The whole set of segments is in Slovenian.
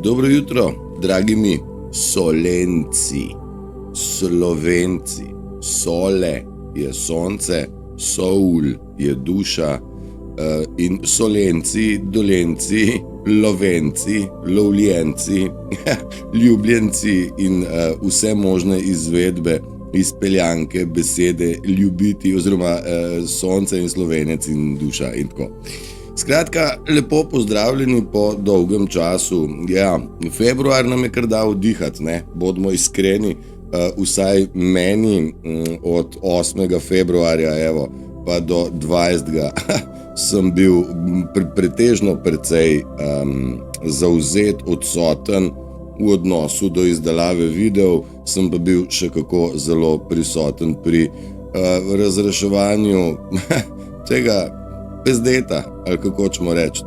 Dobro jutro, dragi mi Solenci, Slovenci. Sole je sonce, Soul je duša in Solenci, Dolenci, Lovenci, Lovljenci, ljubljenci in vse možne izvedbe, izpeljanke, besede, ljubiti oziroma sonce in Slovenec in duša in tako. Skratka, lepo pozdravljeni po dolgem času. Ja, februar nam je kar dal dihati, ne? Bodimo iskreni, vsaj meni od 8. februarja pa do 20. sem bil pretežno precej zavzet, odsoten v odnosu do izdelave videov, sem pa bil še kako zelo prisoten pri razreševanju tega pezdeta, ali kako hočemo reči,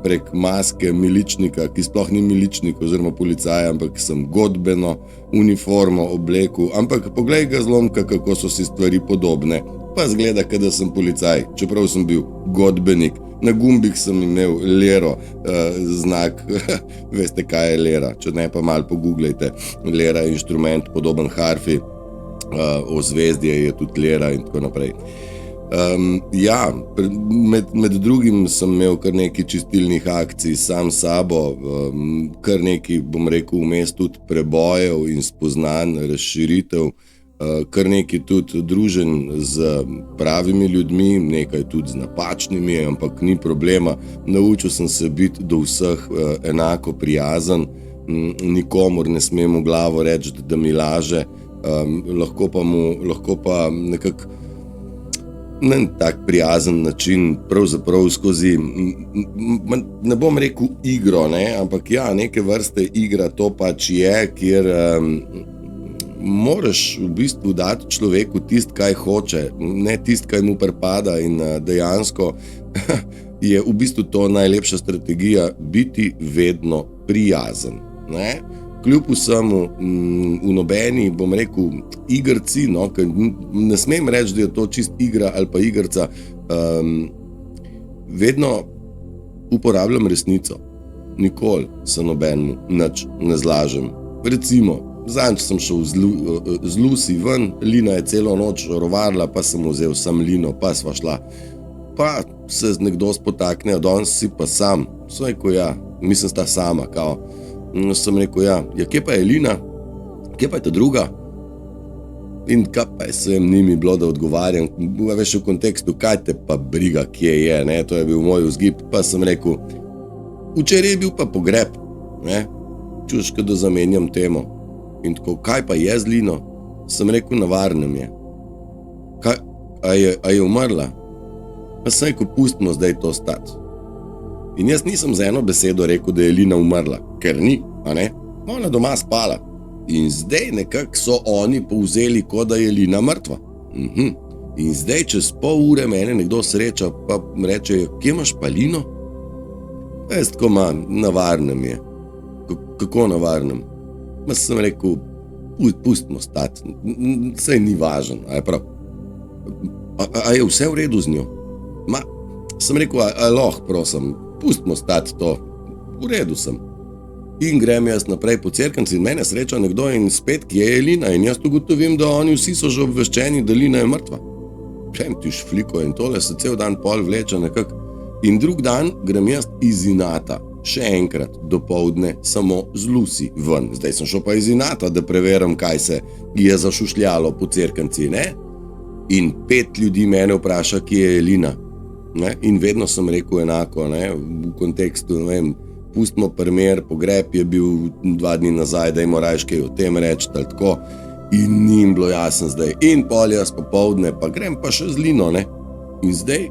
prek maske miličnika, ki sploh ni miličnik oziroma policaj, ampak sem godbeno uniformo oblekel, ampak poglej ga zlomka, kako so si stvari podobne, pa zgleda, da sem policaj, čeprav sem bil godbenik. Na gumbih sem imel lero, znak, veste kaj je lera, če ne pa malo pogooglejte, lera je inštrument podoben harfi, ozvezdje je tudi lera in tako naprej. Ja, med drugim sem imel kar nekaj čistilnih akcij sam sabo, kar nekaj, bom rekel, vmes tudi prebojev in spoznanj, razširitev, kar nekaj tudi druženj z pravimi ljudmi, nekaj tudi z napačnimi, ampak ni problema. Naučil sem se biti do vseh enako prijazen, nikomur ne smem v glavo reči, da mi laže, lahko pa nekako na tak prijazen način, pravzaprav skozi, ne bom rekel igro, ne, ampak ja, neke vrste igra to pač je, kjer moraš v bistvu dati človeku tist, kaj hoče, ne tist, kaj mu pripada in dejansko je v bistvu to najlepša strategija, biti vedno prijazen, ne. Kljub vsemu v nobeni, bom rekel, igrci, no, ker ne smem reči, da je to čist igra ali pa igrca, vedno uporabljam resnico. Nikoli se nobenemu nič ne zlažem. Recimo, zadnjič sem šel z Lucy ven, Lina je celo noč rovarila, pa sem vzel sam Lino, pa sva šla. Pa se nekdo spotakne, danes si pa sam. Sem rekel, ja, mislim, sta sama, kao. Sem rekel, ja, kje pa je Lina? Kje pa je ta druga? In kaj pa je sem njimi bilo, da odgovarjam, veš v kontekstu, kaj te pa briga, kje je, ne, to je bil moj vzgib, pa sem rekel, včeraj je bil pa pogreb, ne, čuš, da zamenjam temo. In tako, kaj pa je z Lino? Sem rekel, na varnem je. Kaj, a je umrla? Pa sem rekel, pustimo zdaj to stati. In jaz nisem z eno besedo rekel, da je Lina umrla, ker ni, a ne? Ona doma spala. In zdaj nekako so oni povzeli, kot da je Lina mrtva. In zdaj čez pol ure mene nekdo sreča, pa reče, kje imaš pa Lino? Jaz tako na varnem je. Kako na varnem? Ma sem rekel, pustimo stati, saj ni važen, a je prav. A je vse v redu z njo? Ma, sem rekel, a lahko, prosim, pustimo stati to, v redu sem. In grem jaz naprej po Cerknici in mene sreča nekdo in spet, kje je Lina, in jaz ugotovim, da oni vsi so že obveščeni, da Lina je mrtva. Prem ti šfliko in tole se cel dan pol vleče nekako. In drug dan grem jaz iz inata, še enkrat dopoldne samo z Lucy ven. Zdaj sem šel pa iz inata, da preverim, kaj se je zašušljalo po Cerknici, ne? In 5 ljudi mene vpraša, kje je Lina. Ne? In vedno sem rekel enako, ne? V kontekstu, ne vem, pustimo primer, pogreb je bil 2 dni nazaj, dajmo rajš kaj o tem reči, tako, in ni jim bilo jasen zdaj. In pol jaz popoldne, pa grem pa še z Lino, ne? In zdaj,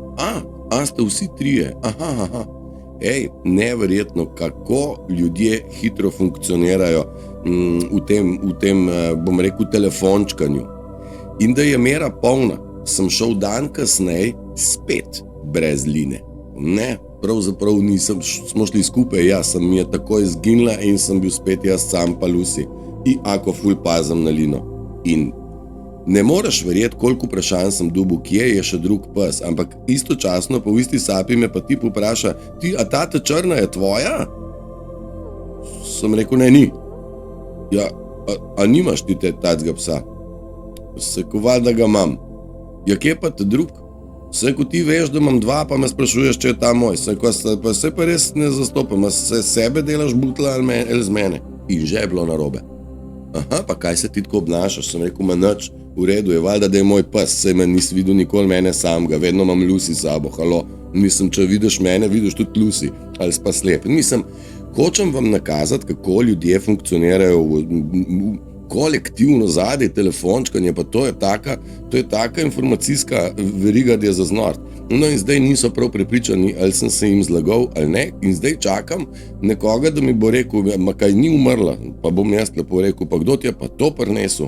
ste vsi trije, aha. Ej, neverjetno, kako ljudje hitro funkcionirajo v tem, bom rekel, telefončkanju. In da je mera polna, sem šel dan kasneje spet brez Line. Ne, pravzaprav nisem, smo šli skupaj, jaz sem je takoj zginila in sem bil spet jaz sam pa Lucy. In ako ful pazem na Lino. In ne moreš verjeti, koliko vprašanj sem dobil, kje je še drug pes, ampak istočasno po isti sapi me pa tip vpraša, a ta črna je tvoja? Sem rekel, ne, ni. Ja, a nimaš ti tacga psa? Se koval, da ga imam. Ja, kje pa te drug? Se ko ti veš, da imam dva, pa me sprašuješ, če je ta moj. Se pa res ne zastopam, se sebe delaš butla ali z mene. In že je bilo narobe. Aha, pa kaj se ti tako obnašaš? Sem rekel, ma nič, v redu je, valjda, da je moj pes, saj me nisi videl nikoli mene samega, vedno imam Lucy sabo, halo. Mislim, če vidiš mene, vidiš tudi Lucy, ali pa slep. Mislim, hočem vam nakazati, kako ljudje funkcionirajo v kolektivno zadnje telefončkanje, pa to je taka informacijska veriga, da je za znort. No in zdaj niso prav prepričani, ali sem se jim zlagal ali ne, in zdaj čakam nekoga, da mi bo rekel, ma kaj ni umrla, pa bom jaz lepo rekel, pa kdo ti je pa to prinesel?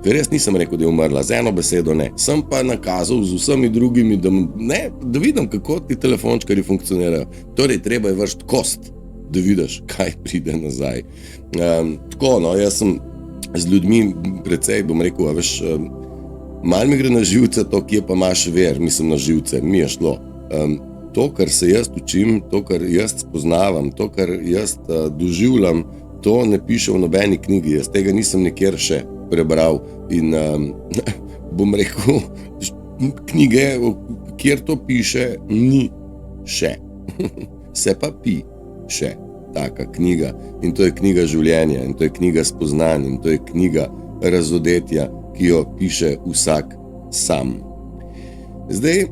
Ker jaz nisem rekel, da je umrla, z eno besedo ne. Sem pa nakazal z vsemi drugimi, da vidim, kako ti telefončkari funkcionirajo. Torej, treba je vršiti kost, da vidiš, kaj pride nazaj. Tako, no, jaz sem z ljudmi precej, bom rekel, veš, malo mi gre na živce to, kje pa imaš ver, mislim na živce, mi je šlo. To, kar se jaz učim, to, kar jaz spoznavam, to, kar jaz doživljam, to ne piše v nobeni knjigi, jaz tega nisem nikjer še prebral in bom rekel, knjige, kjer to piše, ni še. Se pa še taka knjiga in to je knjiga življenja in to je knjiga spoznanj in to je knjiga razodetja, ki jo piše vsak sam. Zdaj,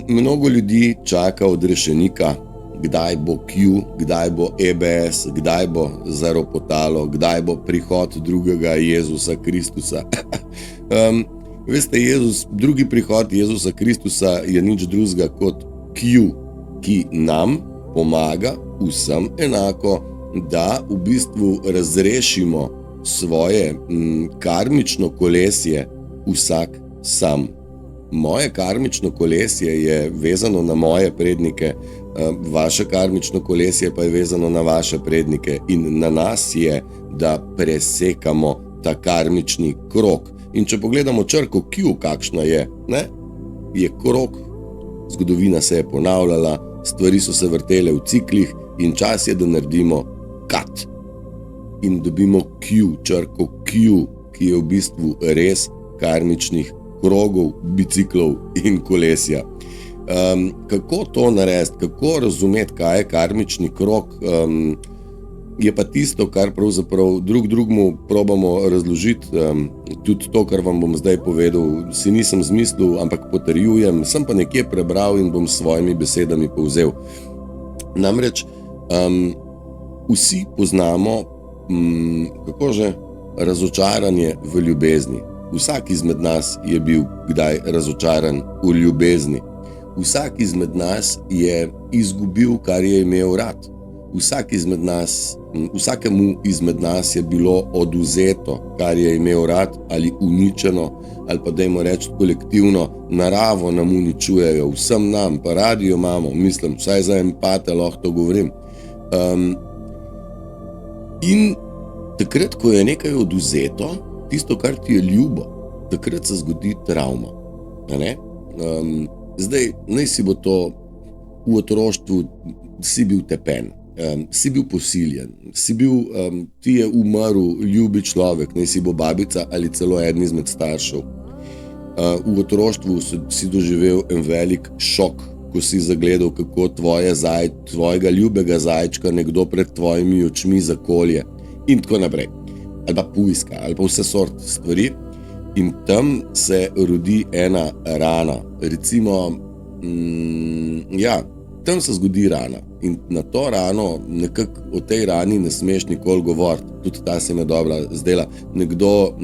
mnogo ljudi čaka od rešenika, kdaj bo Q, kdaj bo EBS, kdaj bo zaropotalo, kdaj bo prihod drugega Jezusa Kristusa. Veste, drugi prihod Jezusa Kristusa je nič drugega kot Q, ki nam pomaga vsem enako, da v bistvu razrešimo svoje karmično kolesje vsak sam. Moje karmično kolesje je vezano na moje prednike, vaše karmično kolesje pa je vezano na vaše prednike in na nas je, da presekamo ta karmični krog. In če pogledamo črko Q, kakšna je, ne? Je krog, zgodovina se je ponavljala, stvari so se vrtele v ciklih in čas je, da naredimo cut. In dobimo Q, črko Q, ki je v bistvu res karmičnih krogov, biciklov in kolesja. Kako to narediti, kako razumeti, kaj je karmični krog, je pa tisto, kar pravzaprav drugmu probamo razložiti. Tudi to, kar vam bom zdaj povedal, si nisem zmislil, ampak potrjujem, sem pa nekje prebral in bom s svojimi besedami povzel. Namreč, vsi poznamo, razočaranje v ljubezni. Vsak izmed nas je bil kdaj razočaran v ljubezni. Vsak izmed nas je izgubil, kar je imel rad. Vsakemu izmed nas je bilo oduzeto, kar je imel rad, ali uničeno, ali pa dajmo reči kolektivno, naravo nam uničujejo, vsem nam, pa radi jo imamo, mislim, vsaj za empate lahko to govorim. In takrat, ko je nekaj oduzeto, tisto, kar ti je ljubo, takrat se zgodi travma. Zdaj, naj si bo to v otroštvu, si bil tepen, si bil posiljen, ti je umrl ljubi človek, naj si bo babica ali celo eden izmed staršev. V otroštvu si doživel en velik šok, ko si zagledal, kako tvojega ljubega zajčka nekdo pred tvojimi očmi zakolje in tako naprej. Ali pa pujska, ali pa vse sort stvari. In tam se rodi ena rana. Recimo, tam se zgodi rana. In na to rano, nekako o tej rani ne smeš nikoli govoriti. Tudi ta se mi dobra zdela. Nekdo,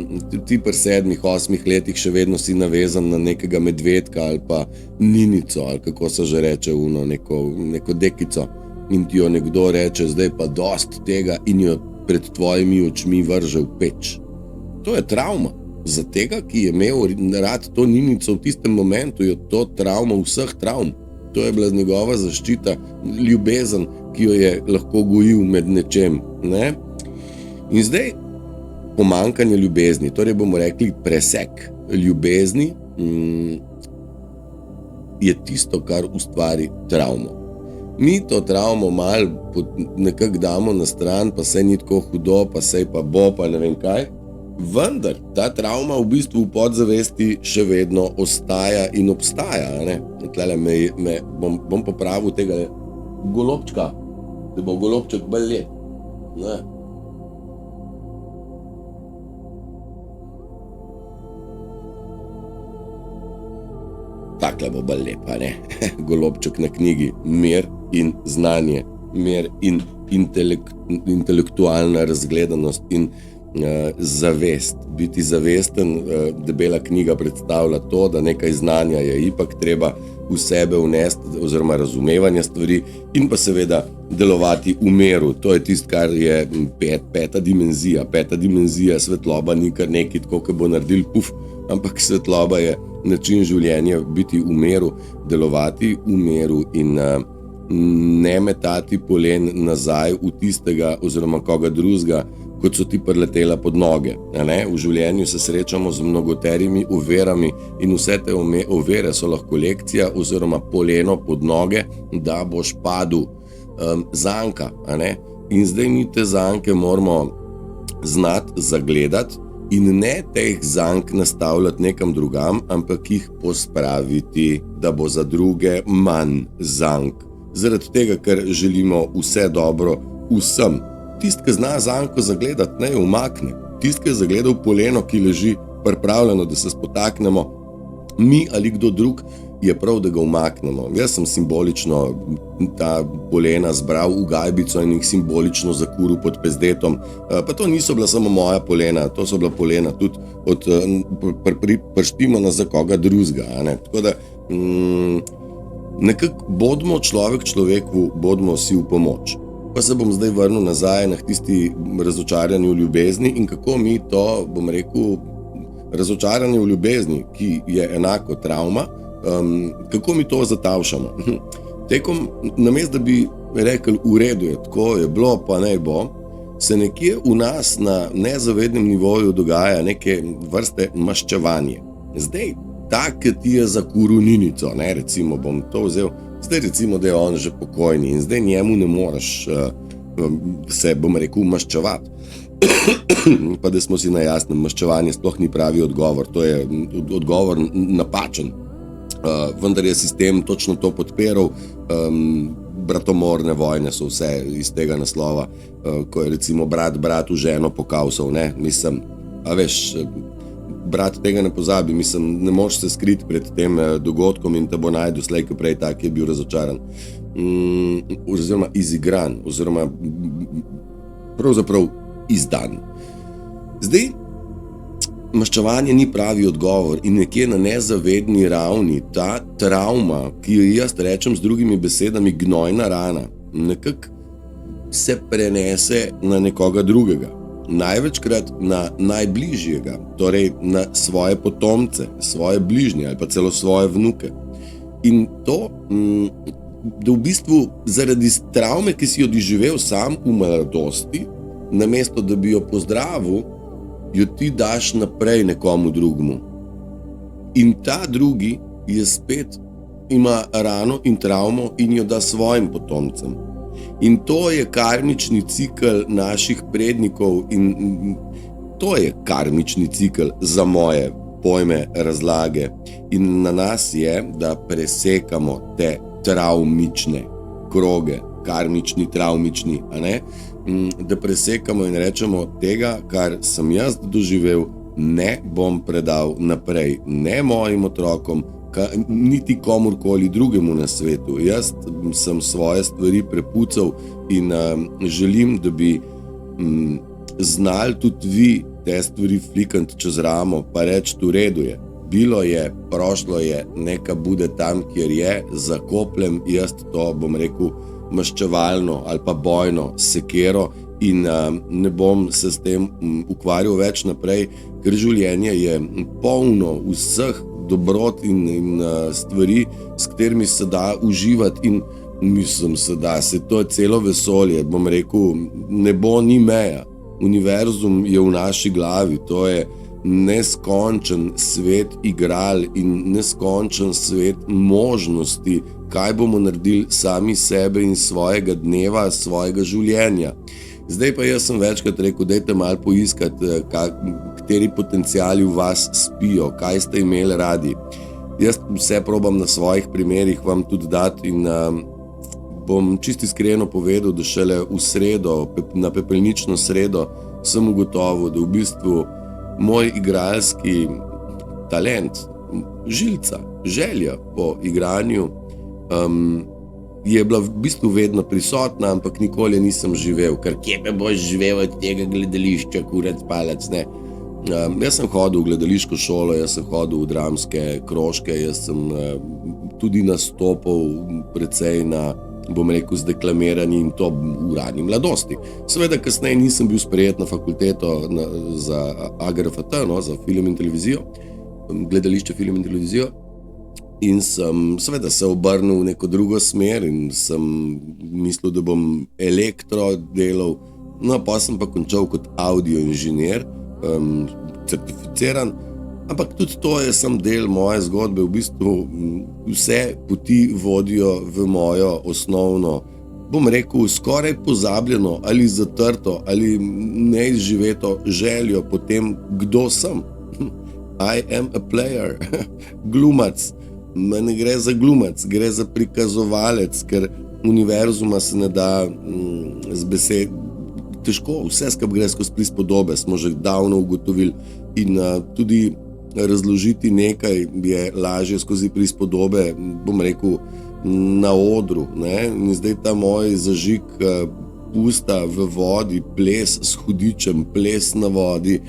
ti pri 7-8 letih še vedno si navezan na nekega medvedka ali pa ninico, ali kako se že reče, neko dekico. In ti jo nekdo reče, zdaj pa dost tega in jo pred tvojimi očmi vrže v peč. To je travma. Za tega, ki je imel rad to ninico v tistem momentu, je to travma vseh travm. To je bila njegova zaščita, ljubezen, ki jo je lahko gojil med nečem. Ne? In zdaj pomanjkanje ljubezni, torej bomo rekli presek ljubezni, je tisto, kar ustvari travmo. Mi to travmo malo nekako damo na stran, pa sej ni tako hudo, pa sej pa bo, pa ne vem kaj. Vendar ta travma v bistvu v podzavesti še vedno ostaja in obstaja. Tlele bom popravil tega golobčka, da bo golobček bolj let. Takle bo bolj lepa, ne? Golobček na knjigi Mir in znanje, mir in intelektualna razgledanost in zavest. Biti zavesten, debela knjiga predstavlja to, da nekaj znanja je ipak treba v sebe vnesti oziroma razumevanja stvari in pa seveda delovati v miru. To je tisto, kar je peta dimenzija. Peta dimenzija svetloba ni kar nekaj tako, ko bo naredil puf, ampak svetloba je način življenja, biti v miru, delovati v miru in ne metati polen nazaj v tistega oziroma koga drugega, kot so ti priletela pod noge. V življenju se srečamo z mnogoterimi ovirami in vse te ovire so lahko lekcija oziroma poleno pod noge, da boš padel zanka. In zdaj mi te zanke moramo znati zagledati in ne teh zank nastavljati nekam drugam, ampak jih pospraviti, da bo za druge manj zank. Zaradi tega, ker želimo vse dobro vsem. Tisti, ki zna zanko zagledati, ne jo umakne. Tisti, ki je zagledal poleno, ki leži pripravljeno, da se spotaknemo, mi ali kdo drug, je prav, da ga umaknemo. Jaz sem simbolično ta polena zbral v gajbico in jih simbolično zakuril pod pezdetom. Pa to niso bila samo moja polena, to so bila polena tudi od prštimana za koga drugega. Tako da nekako bodimo človek človeku, bodimo si v pomoč. Pa se bom zdaj vrnil nazaj na tisti razočaranje v ljubezni in kako mi to, bom rekel, razočaranje v ljubezni, ki je enako travma, kako mi to zatavšamo. Tekom, namesto da bi rekel, v redu je, tako je bilo, pa naj bo, se nekje v nas na nezavednem nivoju dogaja neke vrste maščevanje. Zdaj, tak, ki ti je za kuruninico, recimo bom to vzel, zdaj recimo, da je on že pokojni in zdaj njemu ne moreš se, bom rekel, maščevati. Pa da smo si na jasnem, maščevanje sploh ni pravi odgovor, to je odgovor napačen. Vendar je sistem točno to podpiral, bratomorne vojne so vse iz tega naslova, ko je recimo brat ženo pokavsal, mislim, a veš, brat tega ne pozabi, mislim, ne moreš se skriti pred tem dogodkom in te bo najdel slej, ko prej tak je bil razočaran, oziroma izigran, oziroma pravzaprav izdan. Zdaj, maščevanje ni pravi odgovor in nekje na nezavedni ravni ta travma, ki jo jaz rečem z drugimi besedami gnojna rana, nekako se prenese na nekoga drugega. Največkrat na najbližjega, torej na svoje potomce, svoje bližnje ali pa celo svoje vnuke. In to, da v bistvu zaradi travme, ki si jo doživel sam v mladosti, namesto da bi jo pozdravil, jo ti daš naprej nekomu drugemu. In ta drugi je spet, ima rano in travmo in jo da svojim potomcem. In to je karmični cikel naših prednikov in to je karmični cikel za moje pojme, razlage. In na nas je, da presekamo te travmične kroge, karmični, travmični, da presekamo in rečemo, tega, kar sem jaz doživel, ne bom predal naprej, ne mojim otrokom, niti komurkoli drugemu na svetu. Jaz sem svoje stvari prepucal in želim, da bi znali tudi vi te stvari flikant čez ramo, pa reči, v redu je. Bilo je, prošlo je, neka bude tam, kjer je, zakopljem jaz to, bom rekel, maščevalno ali pa bojno sekero in ne bom se s tem ukvarjal več naprej, ker življenje je polno vseh dobrot in stvari, s katerimi se da uživati in mislim se da, to je celo vesolje, bom rekel, nebo ni meja, univerzum je v naši glavi, to je neskončen svet igral in neskončen svet možnosti kaj bomo naredili sami sebe in svojega dneva, svojega življenja. Zdaj pa jaz sem večkrat rekel, dajte malo poiskati, kateri potenciali v vas spijo, kaj ste imeli radi. Jaz vse probam na svojih primerih vam tudi dati in bom čisto iskreno povedal, da šele v sredo, na pepelnično sredo, sem ugotovil, da v bistvu moj igralski talent, žilca, želja po igranju je bila v bistvu vedno prisotna, ampak nikoli nisem živel, ker kje pa boš živel od tega gledališča, kurac palec, ne. Jaz sem hodil v gledališko šolo, jaz sem hodil v dramske krožke, jaz sem tudi nastopal precej na, bom rekel, zdeklamiranji in to v rani mladosti. Seveda kasneje nisem bil sprejet na fakulteto za AGRFT, za film in televizijo, gledališče, film in televizijo, in sem seveda se obrnil v neko drugo smer in sem mislil, da bom elektro delal, no pa sem pa končal kot audio inženir, certificiran, ampak tudi to je sam del moje zgodbe, v bistvu vse poti vodijo v mojo osnovno, bom rekel, skoraj pozabljeno ali zatrto ali neizživeto željo po tem, kdo sem. I am a player, glumac, ne gre za glumac, gre za prikazovalec, ker univerzuma se ne da z besed, težko, vse skupaj gre skozi prispodobe, smo že davno ugotovili in tudi razložiti nekaj je lažje skozi prispodobe, bom rekel, na odru, ne? In zdaj ta moj zažig pusta v vodi, ples s hudičem, ples na vodi,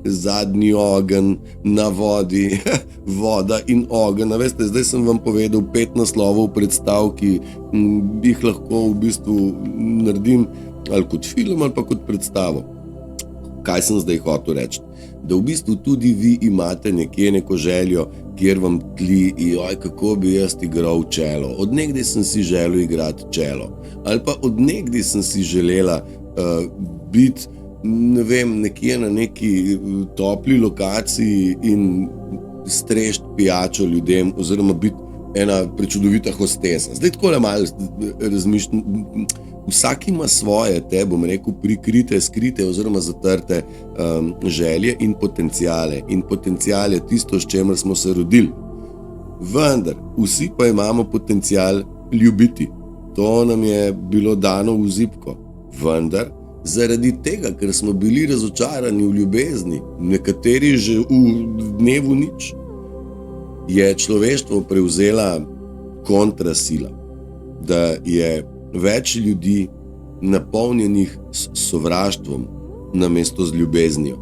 zadnji ogenj na vodi, voda in ogenj. Veste, zdaj sem vam povedal 5 naslovov predstav, ki jih lahko v bistvu naredim ali kot film ali pa kot predstavo. Kaj sem zdaj hotel reči? Da v bistvu tudi vi imate nekje neko željo, kjer vam tli, joj, kako bi jaz igral čelo. Od nekdaj sem si želel igrati čelo. Ali pa od nekdaj sem si želela biti, ne vem, nekje na neki topli lokaciji in strešt pijačo ljudem, oziroma biti ena prečudovita hostesa. Zdaj takole malo razmišljam. Vsak ima svoje, te bom rekel, prikrite, skrite oziroma zatrte želje in potencijale. In potencijal je tisto, s čemer smo se rodili. Vendar, vsi pa imamo potencijal ljubiti. To nam je bilo dano v zibko. Vendar, zaradi tega, ker smo bili razočarani v ljubezni, nekateri že v dnevu nič, je človeštvo prevzela kontrasila, da je več ljudi napolnjenih s sovraštvom namesto z ljubeznijo.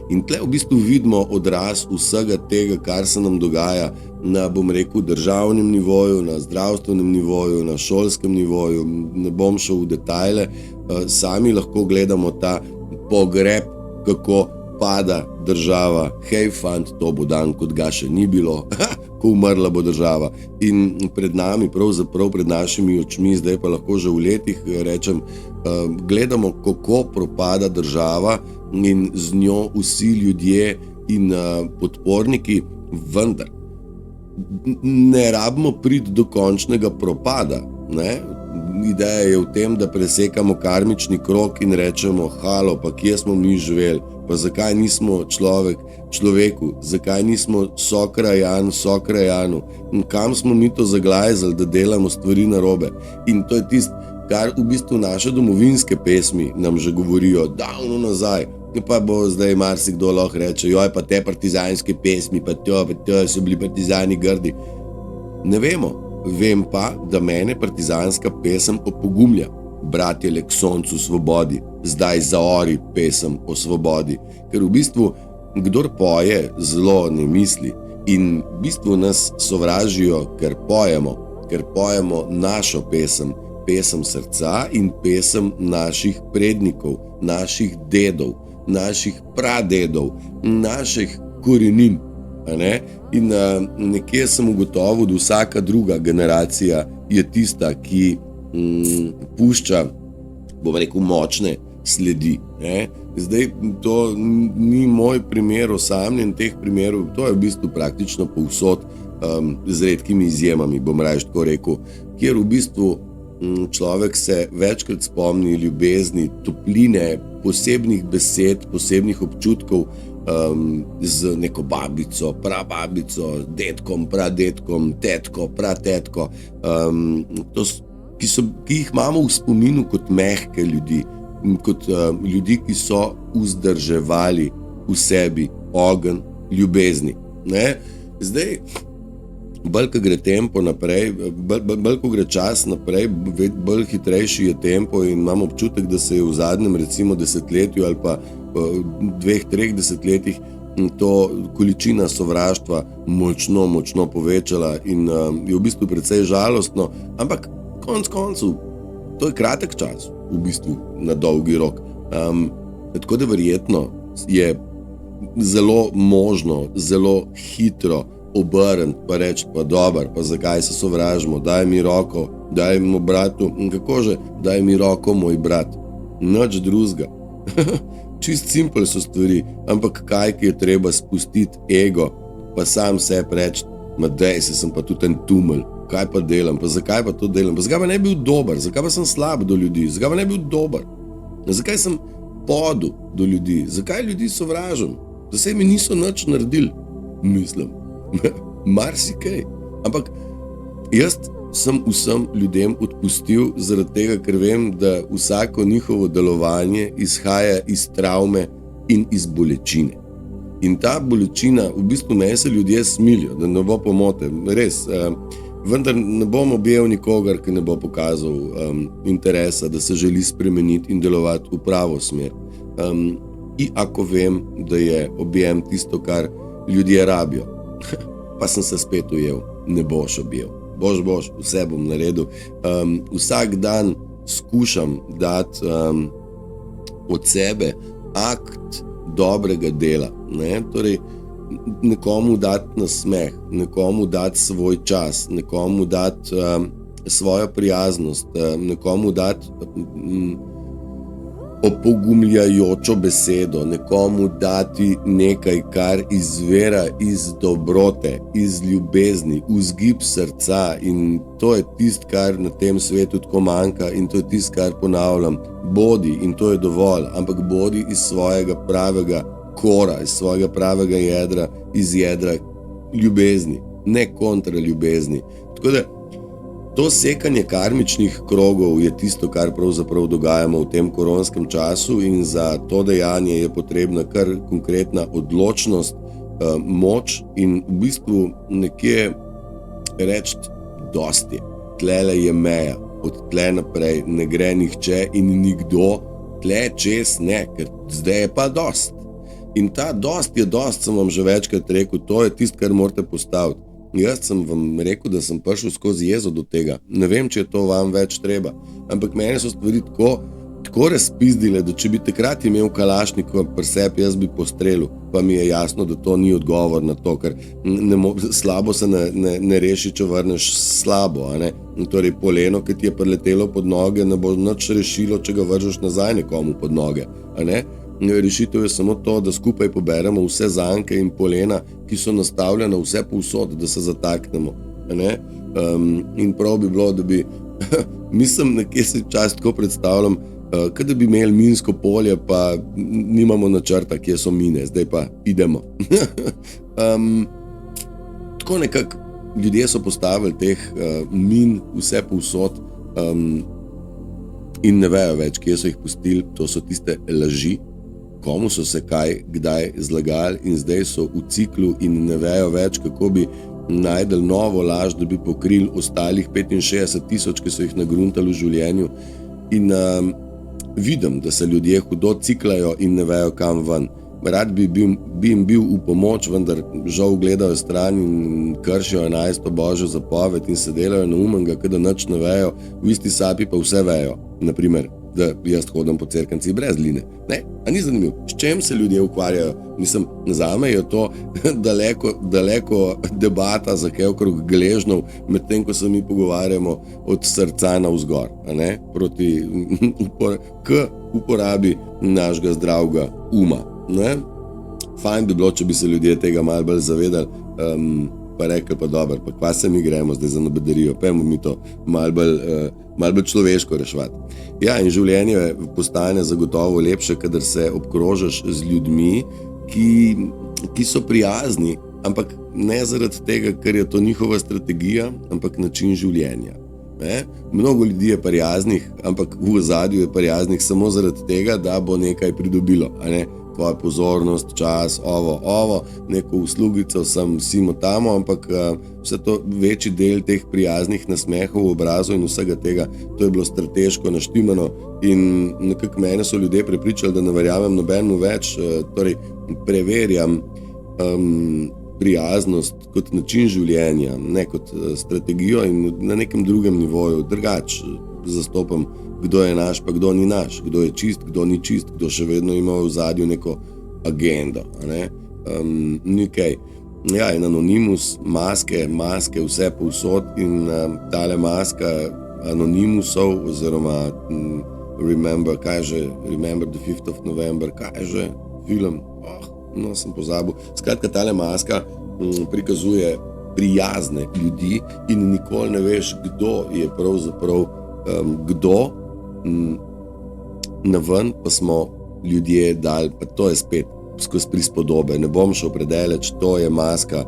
In tle v bistvu vidimo odraz vsega tega, kar se nam dogaja na, bom rekel, državnem nivoju, na zdravstvenem nivoju, na šolskem nivoju, ne bom šel v detajle, sami lahko gledamo ta pogreb, kako pada država, hej fant, to bo dan, kot ga še ni bilo, ko umrla bo država. In pred nami, pravzaprav pred našimi očmi, zdaj pa lahko že v letih rečem, gledamo, kako propada država in z njo vsi ljudje in podporniki, vendar ne rabimo priti do končnega propada, ne? Ideja je v tem, da presekamo karmični krog in rečemo, halo, pa kje smo mi živeli, pa zakaj nismo človeku, zakaj nismo sokrajanu, in kam smo mi to zaglajzali, da delamo stvari narobe. In to je tisto, kar v bistvu naše domovinske pesmi nam že govorijo davno nazaj. Pa bo zdaj marsikdo lahko reče, joj, pa te partizanske pesmi, pa to so bili partizani grdi. Ne vemo, vem pa, da mene partizanska pesem opogumlja. Bratje k soncu svobodi, zdaj zaori pesem o svobodi. Ker v bistvu, kdor poje, zlo ne misli. In v bistvu nas sovražijo, ker pojemo našo pesem, pesem srca in pesem naših prednikov, naših dedov, naših pradedov, naših korenin. In nekje sem ugotovil, da vsaka druga generacija je tista, ki pušča, bom rekel, močne sledi. Zdaj, to ni moj primer, osamljen teh primerov, to je v bistvu praktično povsod z redkimi izjemami, bom raje tako rekel, kjer v bistvu človek se večkrat spomni ljubezni, topline, posebnih besed, posebnih občutkov z neko babico, prababico, dedkom, pradedkom, tetko, pratetko, ki jih imamo v spominu kot mehke ljudi, kot ljudi, ki so vzdrževali v sebi ogenj ljubezni. Ne? Zdaj, bolj ko gre tempo naprej, bolj ko gre čas naprej, bolj hitrejši je tempo in imam občutek, da se je v zadnjem recimo desetletju ali pa 2-3 desetletjih to količina sovraštva močno povečala in je v bistvu precej žalostno, ampak konec koncev, to je kratek čas v bistvu na dolgi rok. Tako da verjetno je zelo možno, zelo hitro obrniti pa reči, pa dober, pa zakaj se sovražimo, daj mi roko, daj mi bratu, kako že, daj mi roko, moj brat, nič drugega. Čist simpel so stvari, ampak kaj je treba spustiti ego, pa sam sebi reči, ma dej se, sem pa tudi en tumelj, kaj pa delam, pa zakaj pa to delam, pa zakaj pa ne bil dober, zakaj pa sem slab do ljudi, zakaj pa ne bil dober, zakaj sem podel do ljudi, zakaj ljudi sovražim, da se mi niso nič naredili, mislim. Marsikaj, ampak jaz sem vsem ljudem odpustil zaradi tega, ker vem, da vsako njihovo delovanje izhaja iz travme in iz bolečine. In ta bolečina, v bistvu me se ljudje smilijo, da ne bo pomote, res, vendar ne bom objel nikogar, ki ne bo pokazal interesa, da se želi spremeniti in delovati v pravo smer. In ako vem, da je objem tisto, kar ljudje rabijo, pa sem se spet ujel, ne boš objel. Boš, vse bom naredil. Vsak dan skušam dati od sebe akt dobrega dela. Ne? Torej, nekomu dati nasmeh, nekomu dati svoj čas, nekomu dati svojo prijaznost, nekomu dati opogumljajočo besedo, nekomu dati nekaj, kar izvira iz dobrote, iz ljubezni, vzgib srca, in to je tisto, kar na tem svetu tako manjka, in to je tisto, kar ponavljam, bodi, in to je dovolj, ampak bodi iz svojega pravega kora, iz svojega pravega jedra, iz jedra ljubezni, ne kontra ljubezni. Tako da to sekanje karmičnih krogov je tisto, kar pravzaprav dogajamo v tem koronskem času, in za to dejanje je potrebna kar konkretna odločnost, moč in v bistvu nekje reči dosti. Tlele je meja, od tle naprej ne gre nihče in nikdo, tle čez ne, ker zdaj je pa dost. In ta dost je dost, sem vam že večkrat rekel, to je tisto, kar morate postaviti. Jaz sem vam rekel, da sem prišel skozi jezo do tega. Ne vem, če je to vam več treba, ampak meni so stvari tako razpizdile, da če bi takrat imel kalašnikov pri sebi, jaz bi postrelil, pa mi je jasno, da to ni odgovor na to, ker slabo se ne reši, če vrneš slabo. Torej, poleno, ki ti je priletelo pod noge, ne bo nič rešilo, če ga vržeš nazaj nekomu pod noge. Rešitev je samo to, da skupaj poberemo vse zanke in polena, ki so nastavljene vse povsod, da se zataknemo. In prav bi bilo, da bi, mislim, nekje se čas tako predstavljam, kot da bi imeli minsko polje, pa nimamo načrta, kje so mine, zdaj pa idemo. Tako nekako ljudje so postavili teh min vse povsod in ne vejo več, kje so jih pustili, to so tiste laži, komu so se kaj, kdaj zlagali, in zdaj so v ciklu in ne vejo več, kako bi najdel novo laž, da bi pokrili ostalih 65,000, ki so jih nagruntali v življenju. In vidim, da se ljudje hudo ciklajo in ne vejo kam ven. Rad bi jim bil v pomoč, vendar žal gledajo stran in kršijo 11. božjo zapoved in se delajo neumenga, kada nič ne vejo, v isti sapi pa vse vejo. Naprimer, da jaz hodim po cerkvenci brez line. Ne, a ni zanimiv, s čem se ljudje ukvarjajo? Mislim, zame je to daleko debata za kaj okrog gležnov, medtem ko se mi pogovarjamo od srca navzgor, proti k uporabi našega zdravega uma. Fajn bi bilo, če bi se ljudje tega malo bolj zavedali, pa rekli, pa dobro, pa kva se mi gremo zdaj za na bedarijo, pojmo mi to malo bolj človeško reševati. Ja, in življenje postane zagotovo lepše, kadar se obkrožaš z ljudmi, ki so prijazni, ampak ne zaradi tega, ker je to njihova strategija, ampak način življenja. Mnogo ljudi je prijaznih, ampak v ozadju je prijaznih samo zaradi tega, da bo nekaj pridobilo, tvoja pozornost, čas, ovo, neko uslugico sem simo tamo, ampak vse to večji del teh prijaznih nasmehov v obrazu in vsega tega, to je bilo strateško naštimano in nekako mene so ljudje prepričali, da ne verjamem nobenemu več, torej preverjam prijaznost kot način življenja, ne kot strategijo in na nekem drugem nivoju, drugače zastopam, kdo je naš, pa kdo ni naš, kdo je čist, kdo ni čist, kdo še vedno ima v zadju neko agendo. Nekaj. Ja, in Anonymous, maske, vse povsod in tale maska Anonymousov oziroma Remember the 5th of November, kaj je že film? Sem pozabil. Skratka, tale maska prikazuje prijazne ljudi in nikoli ne veš, kdo je pravzaprav kdo. Naven pa smo ljudje dali, pa to je spet skozi prispodobe, ne bom šel predaleč, to je maska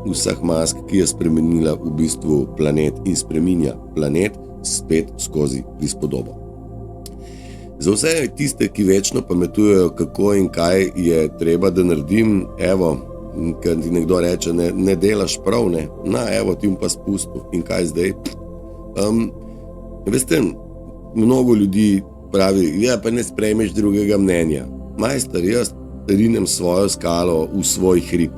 vseh mask, ki je spremenila v bistvu planet in spreminja planet spet skozi prispodobo. Za vse tiste, ki večno pametujejo, kako in kaj je treba, da naredim, evo, kad ti nekdo reče, ne delaš prav, ne, evo, ti pa spustil in kaj zdaj? Veste, mnogo ljudi pravi, ja, pa ne sprejmeš drugega mnenja. Majster, jaz rinem svojo skalo v svoj hrib.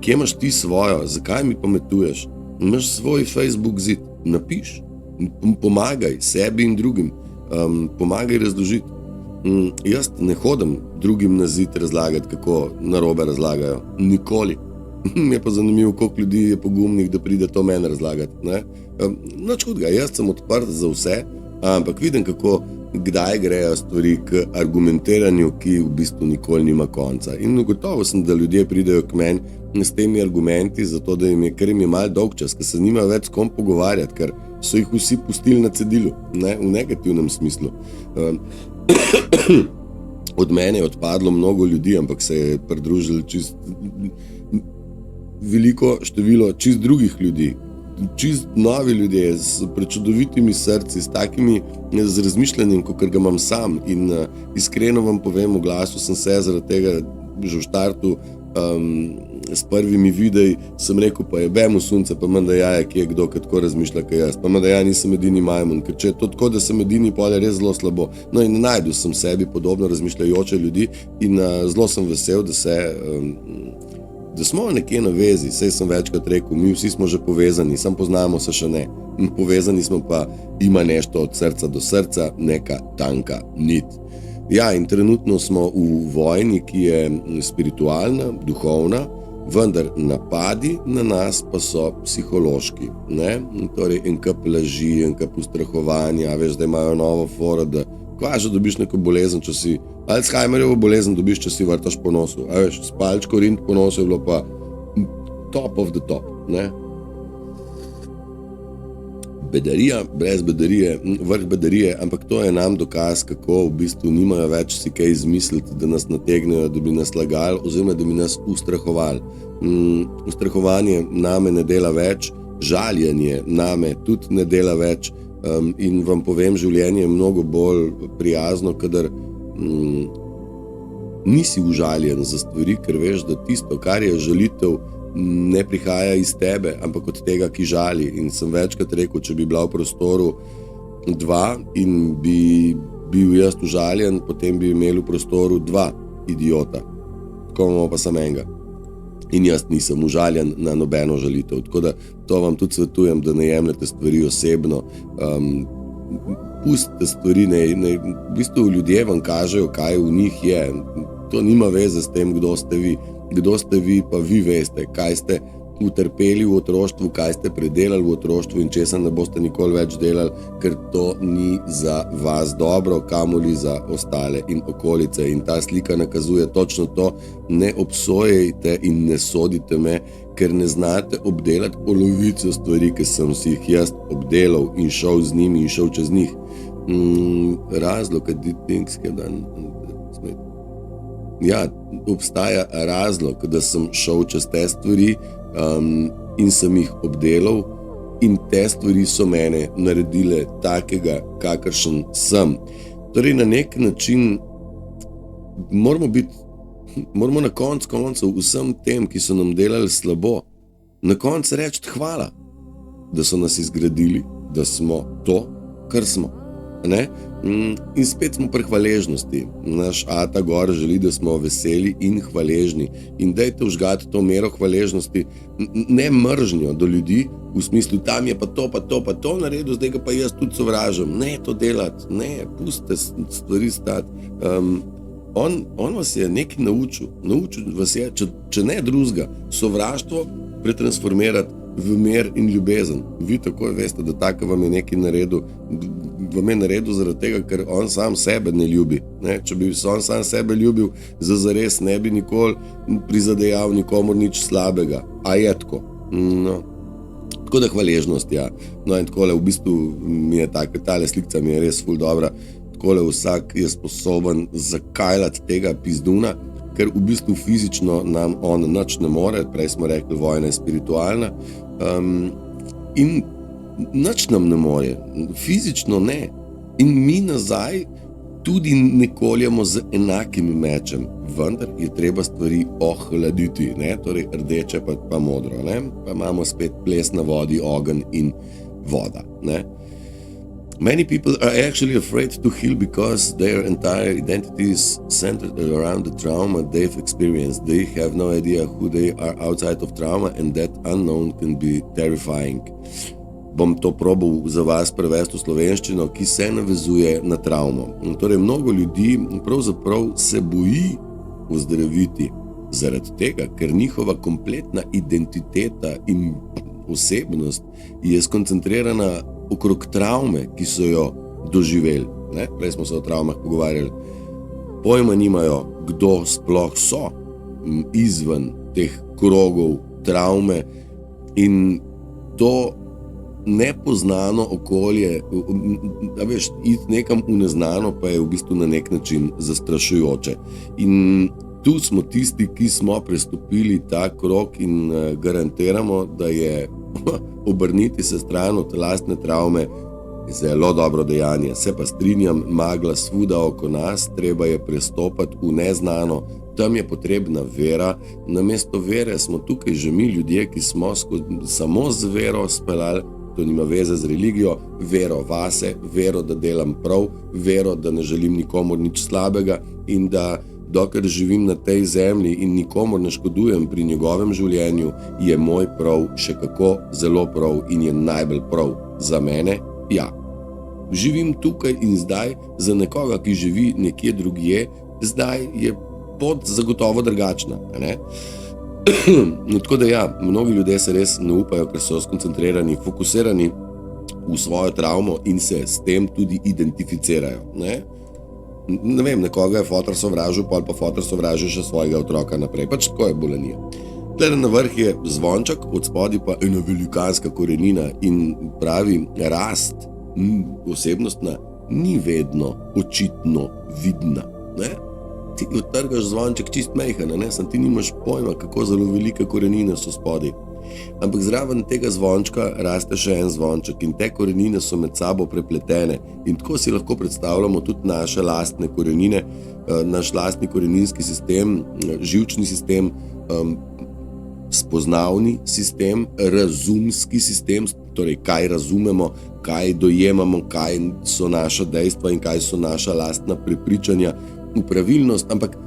Kje imaš ti svojo? Zakaj mi pametuješ? Imaš svoj Facebook zid, napiš, pomagaj sebi in drugim. Pomagaj razložiti. Jaz ne hodim drugim na zid razlagati, kako narobe razlagajo. Nikoli. Mi je pa zanimivo, koliko ljudi je pogumnih, da pride to meni razlagati. Nič hudega, jaz sem odprt za vse, ampak vidim, kdaj grejo stvari k argumentiranju, ki v bistvu nikoli nima konca. In gotovo sem, da ljudje pridejo k meni s temi argumenti, zato da ker jim je malo dolg čas, ker se nima več s kom pogovarjati, ker so jih vsi pustili na cedilu, v negativnem smislu. Od mene je odpadlo mnogo ljudi, ampak se je pridružilo čist veliko število čist drugih ljudi, čist novi ljudje s prečudovitimi srci, z razmišljanjem, kot ga imam sam. In iskreno vam povem, v glasu sem se zaradi tega že v štartu s prvimi videi sem rekel, pa jebem v sunce, pa menda jaje, ki je kdo tako razmišlja, kaj jaz. Pa menda ja nisem edini majmun, ker če je to tako, da sem edini, pol je res zelo slabo. No in najdu sem sebi podobno razmišljajoče ljudi in zelo sem vesel, da smo nekje na vezi. Sej sem večkrat rekel, mi vsi smo že povezani, sam poznamo se še ne. Povezani smo pa, ima nešto od srca do srca, neka tanka nit. Ja, in trenutno smo v vojni, ki je spiritualna, duhovna, vendar napadi na nas pa so psihološki. Torej, en kup laži, en kup ustrahovanja, veš, da imajo novo foro, da kva že dobiš neko bolezen, če si Alzheimerjevo bolezen dobiš, če si vrtaš po nosu. A veš, spalčko rind po nosu je bilo pa top of the top, Bedarija, brez bedarije, vrh bedarije, ampak to je nam dokaz, kako v bistvu nimajo več si kaj izmisliti, da nas nategnejo, da bi nas lagali oziroma da bi nas ustrahovali. Ustrahovanje name ne dela več, žaljenje name tudi ne dela več in vam povem, življenje je mnogo bolj prijazno, kadar nisi užaljen za stvari, ker veš, da tisto, kar je žalitev, ne prihaja iz tebe, ampak od tega, ki žali. In sem večkrat rekel, če bi bila v prostoru dva in bi bil jaz užaljen, potem bi imeli v prostoru dva idiota. Tako imamo pa samo enega. In jaz nisem užaljen na nobeno žalitev. Tako da to vam tudi svetujem, da ne jemljete stvari osebno. Pustite stvari, v bistvu ljudje vam kažejo, kaj v njih je. To nima veze s tem, kdo ste vi. Kdo ste vi, pa vi veste, kaj ste utrpeli v otroštvu, kaj ste predelali v otroštvu in česa ne boste nikoli več delali, ker to ni za vas dobro, kamoli za ostale in okolice. In ta slika nakazuje točno to, ne obsojajte in ne sodite me, ker ne znate obdelati polovico stvari, ki sem si jih jaz obdelal in šel z njimi in šel čez njih. Razlog, I did things have done. Ja, obstaja razlog, da sem šel čez te stvari in sem jih obdelal in te stvari so mene naredile takega, kakršen sem. Torej, na nek način moramo na koncu vsem tem, ki so nam delali slabo, na koncu reči hvala, da so nas izgradili, da smo to, kar smo. Ne? In spet smo pri hvaležnosti. Naš Ata Gor želi, da smo veseli in hvaležni. In dajte vžgati to mero hvaležnosti, ne mržnjo do ljudi, v smislu, tam je pa to naredil, zdaj ga pa jaz tudi sovražim. Ne to delati, ne, pustite stvari stati. On vas je nekaj naučil vas je, če ne drugega, sovraštvo pretransformirati v mir in ljubezen. Vi takoj veste, da tako vam je nekaj naredil. Vam je naredil zaradi tega, ker on sam sebe ne ljubi. Ne? Če bi on sam sebe ljubil, zares ne bi nikoli prizadejal nikomor nič slabega. A je tako? No. Tako da hvaležnost, ja. No in takole, v bistvu mi je tale slikca mi je res ful dobra. Takole vsak je sposoben zakajljati tega pizduna, ker v bistvu fizično nam on nič ne more, prej smo rekli, vojna je spiritualna, in nič nam ne more, fizično ne. In mi nazaj tudi ne koljemo z enakim mečem, vendar je treba stvari ohladiti, ne? Torej rdeče pa modro, ne? Pa imamo spet ples na vodi, ogenj in voda. Ne? Many people are actually afraid to heal because their entire identity is centered around the trauma they've experienced. They have no idea who they are outside of trauma and that unknown can be terrifying. Bom to probal za vas prevesti v slovenščino, ki se navezuje na travmo. Torej, mnogo ljudi pravzaprav se boji ozdraviti zaradi tega, ker njihova kompletna identiteta in osebnost je skoncentrirana okrog travme, ki so jo doživeli. Ne? Prej smo se o travmah pogovarjali. Pojma nimajo, kdo sploh so izven teh krogov travme in to nepoznano okolje, da veš, iti nekam v neznano pa je v bistvu na nek način zastrašujoče. In tu smo tisti, ki smo prestopili ta krog in garantiramo, da je obrniti se stran od lastne travme zelo dobro dejanje. Se pa strinjam, magla svuda oko nas, treba je prestopati v neznano, tam je potrebna vera. Namesto vere smo tukaj že mi ljudje, ki smo samo z vero speljali, to nima veze z religijo, vero vase, vero, da delam prav, vero, da ne želim nikomor nič slabega in da dokler živim na tej zemlji in nikomor ne škodujem pri njegovem življenju, je moj prav še kako zelo prav in je najbolj prav za mene. Ja, živim tukaj in zdaj, za nekoga, ki živi nekje drugje, zdaj je pot zagotovo drugačna. Ne? No, tako da ja, mnogi ljudje se res ne upajo, ker so skoncentrirani, fokusirani v svojo travmo in se s tem tudi identificirajo. Ne vem, nekoga je fotor sovražil, pol pa fotor sovražil še svojega otroka naprej. Pač tako je bolanija. Tlede na vrh je zvonček, od spodaj pa ena velikanska korenina in pravi rast osebnostna ni vedno očitno vidna. Ne? Ti odtrgaš zvonček čist mejhan, sem ti nimaš pojma, kako zelo velike korenine so spodaj. Ampak zraven tega zvončka raste še en zvonček in te korenine so med sabo prepletene in tako si lahko predstavljamo tudi naše lastne korenine, naš lastni koreninski sistem, živčni sistem, spoznavni sistem, razumski sistem, torej kaj razumemo, kaj dojemamo, kaj so naša dejstva in kaj so naša lastna prepričanja, pravilnost, ampak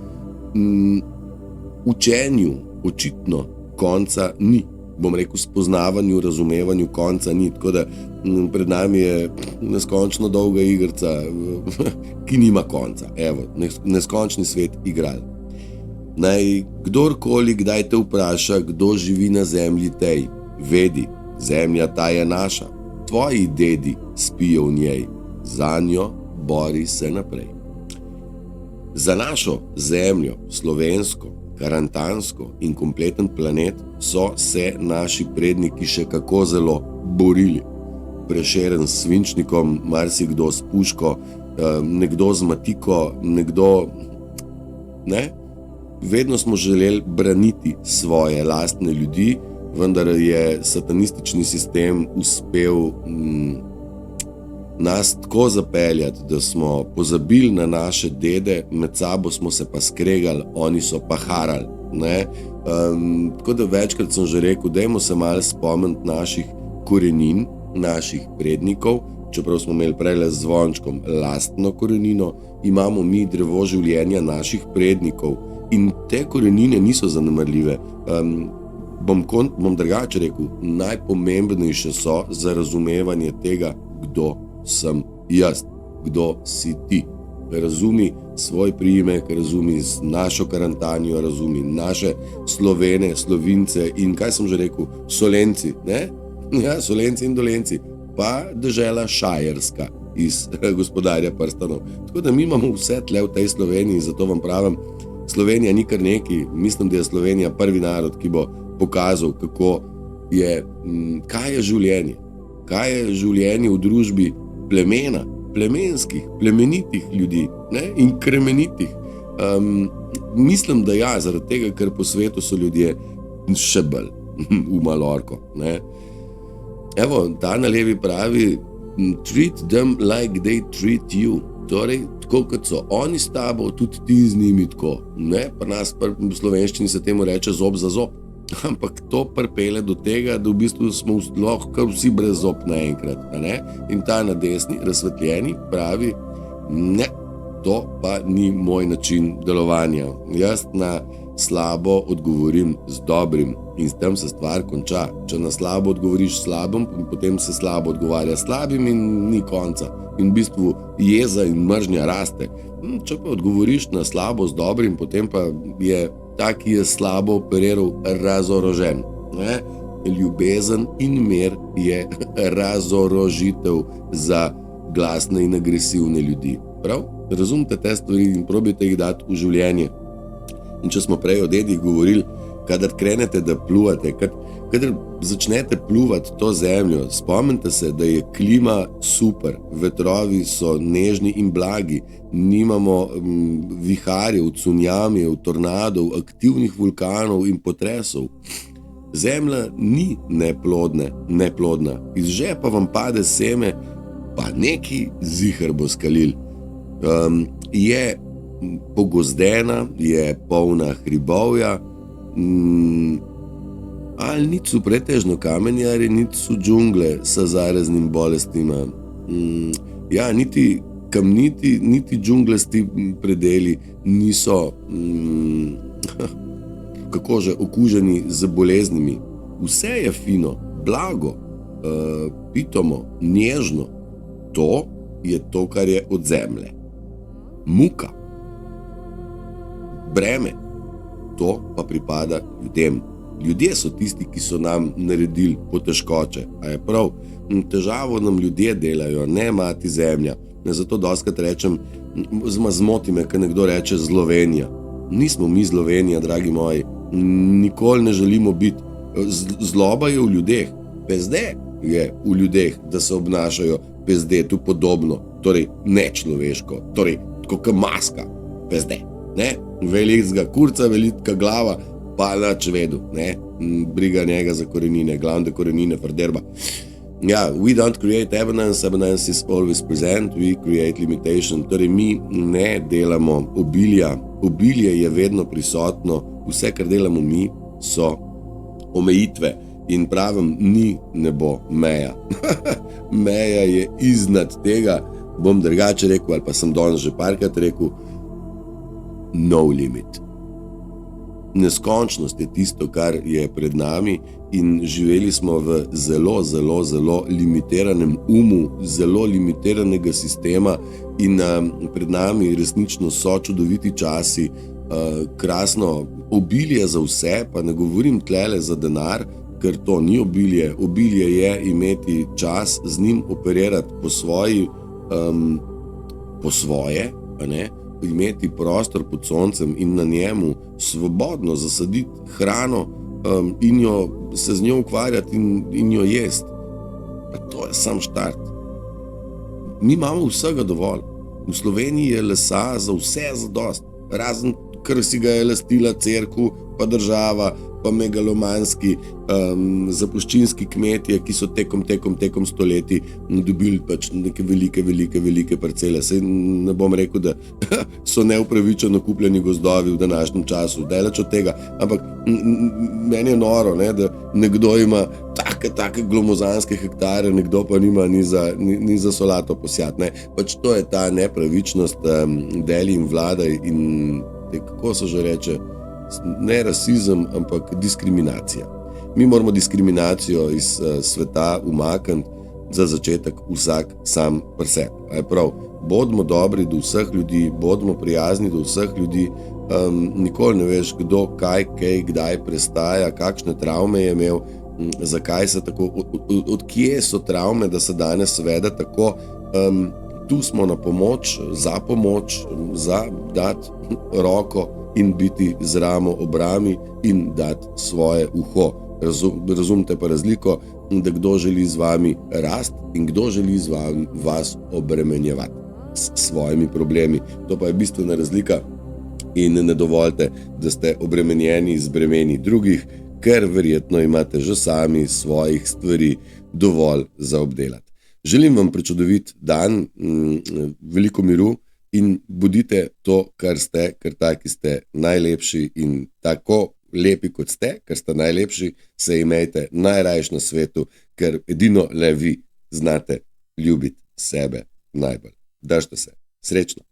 učenju očitno konca ni. Bom rekel, spoznavanju, razumevanju konca ni, tako da pred nami je neskončno dolga igrica, ki nima konca. Evo, neskončni svet igral. Naj kdorkoli kdaj te vpraša, kdo živi na zemlji tej, vedi, zemlja ta je naša, tvoji dedi spijo v njej, zanjo bori se naprej. Za našo zemljo, slovensko, karantansko in kompleten planet so se naši predniki še kako zelo borili. Prešeren s svinčnikom, marsikdo s puško, nekdo z matiko, nekdo ne. Vedno smo želeli braniti svoje lastne ljudi, vendar je satanistični sistem uspel nas tako zapeljati, da smo pozabili na naše dede, med sabo smo se pa skregali, oni so pa harali. Tako da večkrat sem že rekel, dajmo se malo spomniti naših korenin, naših prednikov, čeprav smo imeli prej z zvončkom lastno korenino, imamo mi drevo življenja naših prednikov in te korenine niso zanemarljive. Bom drugače rekel, najpomembnejše so za razumevanje tega, kdo sem jaz, kdo si ti. Razumi svoj priimek, razumi našo karantanjo, razumi naše Slovene, Slovince in kaj sem že rekel, Solenci, ne? Ja, Solenci in Dolenci, pa dežela Šajerska iz Gospodarja prstanov. Tako da mi imamo vse tle v tej Sloveniji, zato vam pravim, Slovenija ni kar neki, mislim, da je Slovenija prvi narod, ki bo pokazal, kaj je življenje. Kaj je življenje v družbi plemena, plemenskih, plemenitih ljudi, ne? In kremenitih. Mislim, da ja, zaradi tega, ker po svetu so ljudje še bolj v malorko. Ne? Evo, ta na levi pravi, treat them like they treat you. Torej, tako kot so oni s tabo, tudi ti z njimi tako. Ne? Pa nas v slovenščini se temu reče zob za zob. Ampak to pripelje do tega, da v bistvu smo lahko vsi brez zob naenkrat. In ta na desni, razsvetljeni, pravi, ne, to pa ni moj način delovanja. Jaz na slabo odgovorim z dobrim in s tem se stvar konča. Če na slabo odgovoriš slabim, potem se slabo odgovarja slabim in ni konca. In v bistvu jeza in mržnja raste. Če pa odgovoriš na slabo z dobrim, potem pa je ta, ki je slabo operiral, razorožen. Ljubezen in mir je razorožitev za glasne in agresivne ljudi. Prav? Razumite te stvari in probajte jih dati v življenje. In če smo prej o dedih govorili, kadar krenete, da pluvate, kadar začnete pluvati to zemljo, spomnite se, da je klima super, vetrovi so nežni in blagi, nimamo viharjev, cunjamijev, tornadov, aktivnih vulkanov in potresov. Zemlja ni neplodna, iz žepa vam pade seme, pa neki zihar bo skalil. Je pogozdena, je polna hribovja, ali nič so pretežno kamenjari, nič so džungle sa zaraznim bolestima. Ja, niti kamniti, niti džunglasti predeli niso okuženi z boleznimi. Vse je fino, blago, pitomo, nježno. To je to, kar je od zemlje. Muka, breme, to pa pripada ljudem. Ljudje so tisti, ki so nam naredili potežkoče. A je prav? Težavo nam ljudje delajo, ne mati zemlja. Zato dostakrat rečem, zmoti me, ko nekdo reče Slovenija. Nismo mi Slovenija, dragi moji. Nikoli ne želimo biti. Zloba je v ljudeh. Pezde je v ljudeh, da se obnašajo pezdetu podobno. Torej, nečloveško. Torej, tako kot maska. Pezde. Velikega kurca, velika glava, pa nač vedu. Briga njega za korenine, glavne korenine, frderba. Ja, we don't create evidence, evidence is always present, we create limitation. Torej, mi ne delamo obilja, obilje je vedno prisotno, vse, kar delamo mi, so omejitve. In pravim, ni nebo meja. Meja je iznad tega, bom drugače rekel, ali pa sem danes že parkrat rekel, no limit. Neskončnost je tisto, kar je pred nami in živeli smo v zelo, zelo, zelo limitiranem umu, zelo limitiranega sistema in pred nami resnično so čudoviti časi, krasno obilje za vse, pa ne govorim tlele za denar, ker to ni obilje. Obilje je imeti čas z njim operirati po svoje, a ne? Imeti prostor pod soncem in na njemu svobodno zasaditi hrano in se z njo ukvarjati in jo jesti. To je sam štart. Mi imamo vsega dovolj. V Sloveniji je lesa za vse zadost, razen kar si ga je lastila cerkev, pa država, pa megalomanski zapuščinski kmetje, ki so tekom stoletij dobili pač neke velike parcele. Saj ne bom rekel, da so neupravičeno kupljeni gozdovi v današnjem času, daleč od tega, ampak meni je noro, ne, da nekdo ima take glomozanske hektare, nekdo pa nima ni za solato posjat. Ne. Pač to je ta nepravičnost, deli in vladaj in kako se že reče, ne rasizem, ampak diskriminacija. Mi moramo diskriminacijo iz sveta umakniti, za začetek vsak sam pri sebi. Prav, bodimo dobri do vseh ljudi, bodimo prijazni do vseh ljudi, nikoli ne veš, kdo, kaj, kdaj prestaja, kakšne travme je imel, zakaj se tako, od kje so travme, da se danes vede tako. Tu smo na pomoč, za dati roko in biti z ramo ob rami in dati svoje uho. Razumite pa razliko, da kdo želi z vami rast in kdo želi z vas obremenjevati s svojimi problemi. To pa je bistvena razlika in ne dovolite, da ste obremenjeni z bremeni drugih, ker verjetno imate že sami svojih stvari dovolj za obdelati. Želim vam prečudovit dan, veliko miru in bodite to, kar ste, ker taki ste najlepši in tako lepi, kot ste, ker ste najlepši, se imejte najrajš na svetu, ker edino le vi znate ljubiti sebe najbolj. Držite se. Srečno!